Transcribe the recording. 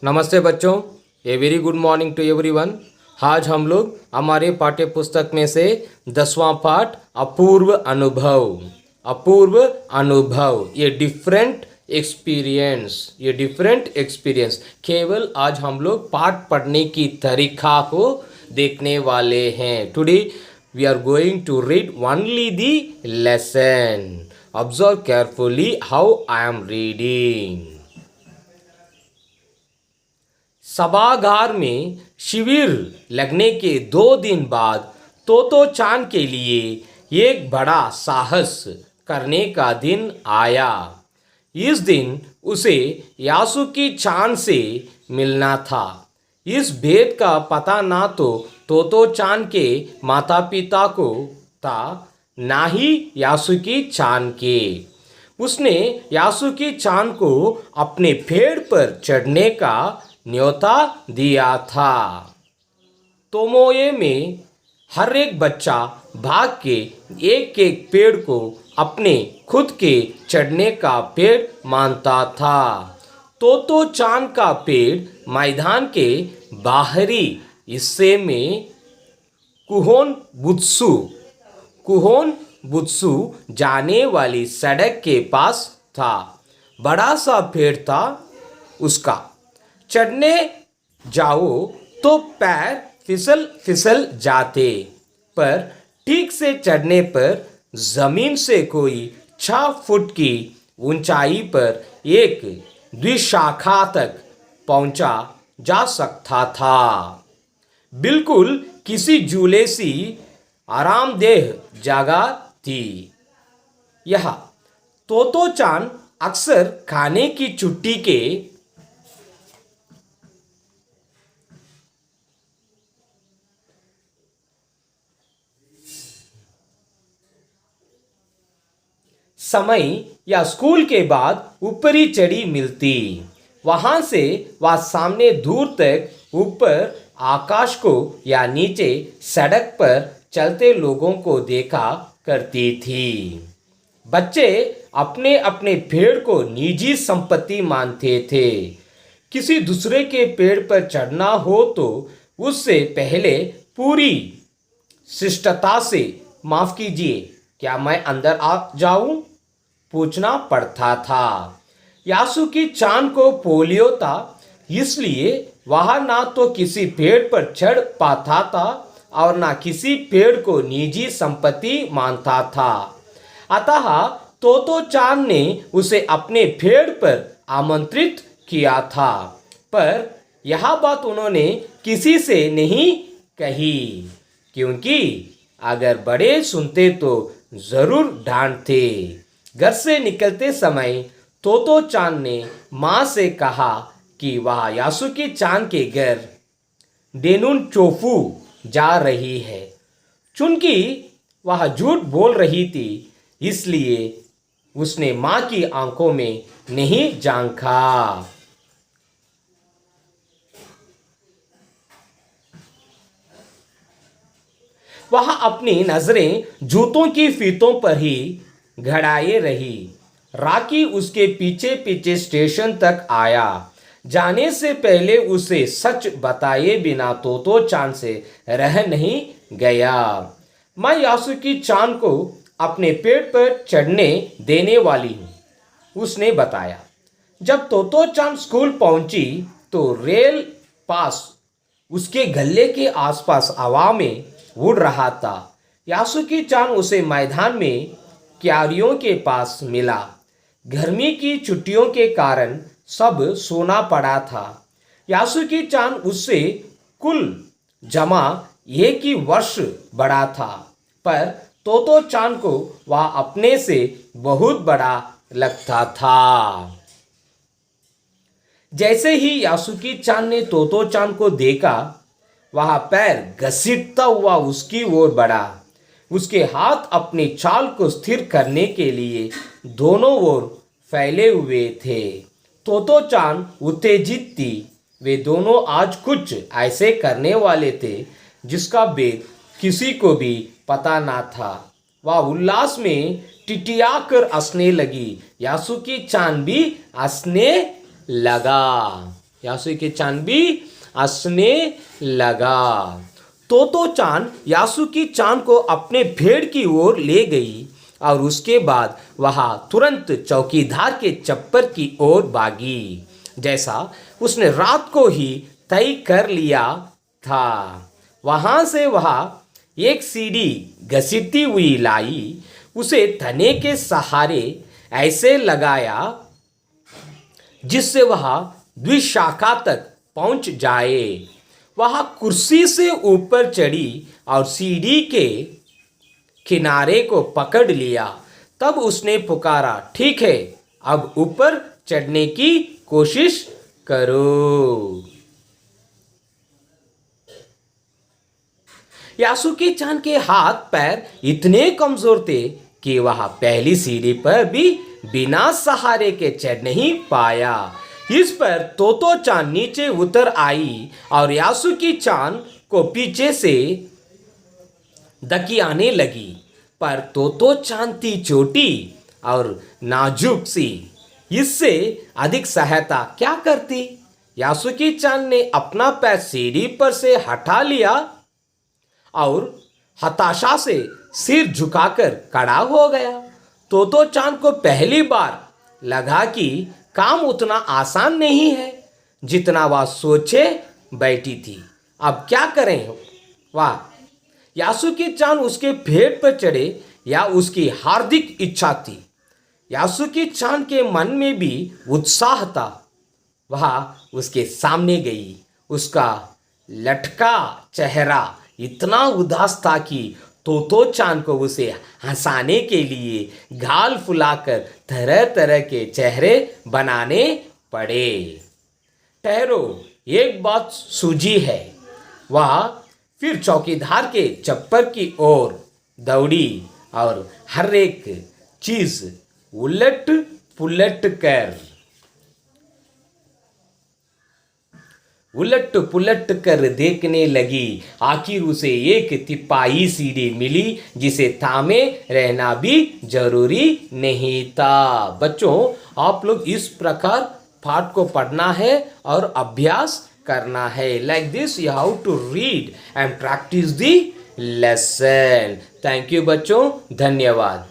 नमस्ते बच्चों, a very good morning to everyone. आज हम लोग हमारे पाठ्य पुस्तक में से 10वां पाठ अपूर्व अनुभव ये डिफरेंट एक्सपीरियंस केवल आज हम लोग पाठ पढ़ने की तरीका को देखने वाले हैं। Today we are going to read only the lesson. Observe carefully how I am reading. सभागार में शिविर लगने के 2 दिन बाद तोतो चान के लिए एक बड़ा साहस करने का दिन आया। इस दिन उसे यासुकी चान से मिलना था। इस भेद का पता ना तो तोतो चान के माता पिता को था, ना ही यासुकी चान के। उसने यासुकी चान को अपने पेड़ पर चढ़ने का न्योता दिया था। तोमोए में हर एक बच्चा भाग के एक एक पेड़ को अपने खुद के चढ़ने का पेड़ मानता था। तोतो चान का पेड़ मैदान के बाहरी हिस्से में कुहोन बुत्सु जाने वाली सड़क के पास था। बड़ा सा पेड़ था उसका। चढ़ने जाओ तो पैर फिसल जाते, पर ठीक से चढ़ने पर जमीन से कोई 6 फुट की ऊंचाई पर एक द्विशाखा तक पहुंचा जा सकता था। बिल्कुल किसी झूले सी आरामदेह जगह थी। यह तोतो चान अक्सर खाने की छुट्टी के समय या स्कूल के बाद ऊपरी चढ़ी मिलती। वहां से वह सामने दूर तक ऊपर आकाश को या नीचे सड़क पर चलते लोगों को देखा करती थी। बच्चे अपने अपने पेड़ को निजी संपत्ति मानते थे। किसी दूसरे के पेड़ पर चढ़ना हो तो उससे पहले पूरी शिष्टता से माफ कीजिए, क्या मैं अंदर आ जाऊं, पूछना पड़ता था। यासुकी चान को पोलियो था, इसलिए वह ना तो किसी पेड़ पर चढ़ पाता था और ना किसी पेड़ को निजी संपत्ति मानता था। अतः तोतो चान ने उसे अपने पेड़ पर आमंत्रित किया था, पर यह बात उन्होंने किसी से नहीं कही, क्योंकि अगर बड़े सुनते तो जरूर डांटते। घर से निकलते समय तोतो चान ने माँ से कहा कि वह यासुकी चान के घर डेनुन चोफू जा रही है। चूंकि वह झूठ बोल रही थी, इसलिए उसने माँ की आंखों में नहीं झांका। वह अपनी नजरें जूतों की फीतों पर ही गड़ाए रही। राकी उसके पीछे पीछे स्टेशन तक आया। जाने से पहले उसे सच बताए बिना तोतो चान से रह नहीं गया। मैं यासुकी चान को अपने पेड़ पर चढ़ने देने वाली हूँ, उसने बताया। जब तोतो चान स्कूल पहुंची तो रेल पास उसके गले के आसपास हवा में उड़ रहा था। यासुकी चान उसे मैदान में क्यारियों के पास मिला। गर्मी की छुट्टियों के कारण सब सोना पड़ा था। यासुकी चान उससे कुल जमा एक ही वर्ष बड़ा था, पर तोतो चान को वह अपने से बहुत बड़ा लगता था। जैसे ही यासुकी चान ने तोतो चान को देखा, वह पैर घसीटता हुआ उसकी ओर बढ़ा। उसके हाथ अपनी चाल को स्थिर करने के लिए दोनों ओर फैले हुए थे। तोतो चान उत्तेजित थी। वे दोनों आज कुछ ऐसे करने वाले थे जिसका भेद किसी को भी पता ना था। वह उल्लास में टिटियाकर हंसने लगी। यासुकी चान भी हंसने लगा। यासुकी चान भी हंसने लगा। तोतो चान यासुकी चान को अपने भेड़ की ओर ले गई और उसके बाद वह तुरंत चौकीदार के चप्पर की ओर भागी, जैसा उसने रात को ही तय कर लिया था। वहां से वह एक सीढ़ी घसीटती हुई लाई, उसे तने के सहारे ऐसे लगाया जिससे वह द्विशाखा तक पहुंच जाए। वह कुर्सी से ऊपर चढ़ी और सीढ़ी के किनारे को पकड़ लिया। तब उसने पुकारा, ठीक है, अब ऊपर चढ़ने की कोशिश करो। यासुकी चान के हाथ पैर इतने कमजोर थे कि वह पहली सीढ़ी पर भी बिना सहारे के चढ़ नहीं पाया। इस पर तोतो चान नीचे उतर आई और यासुकी चान को पीछे से धकियाने लगी, पर तोतो चान थी छोटी और नाजुक सी, इससे अधिक सहायता क्या करती। यासुकी चान ने अपना पैर सीढ़ी पर से हटा लिया और हताशा से सिर झुकाकर खड़ा हो गया। तोतो चान को पहली बार लगा कि काम उतना आसान नहीं है जितना वह सोचे बैठी थी। अब क्या करें वह? यासुकी चान उसके भेड़ पर चढ़े या उसकी हार्दिक इच्छा थी। यासुकी चान के मन में भी उत्साह था। वह उसके सामने गई। उसका लटका चेहरा इतना उदास था कि तोतो चान को उसे हंसाने के लिए गाल फुलाकर तरह तरह के चेहरे बनाने पड़े। ठहरो, एक बात सूझी है। वह फिर चौकीदार के चप्पर की ओर दौड़ी और हर एक चीज उलट पुलट कर देखने लगी। आखिर उसे एक तिपाही सीढ़ी मिली जिसे थामे रहना भी जरूरी नहीं था। बच्चों, आप लोग इस प्रकार पाठ को पढ़ना है और अभ्यास करना है। Like this you have to read and practise the lesson. Thank you बच्चों, धन्यवाद।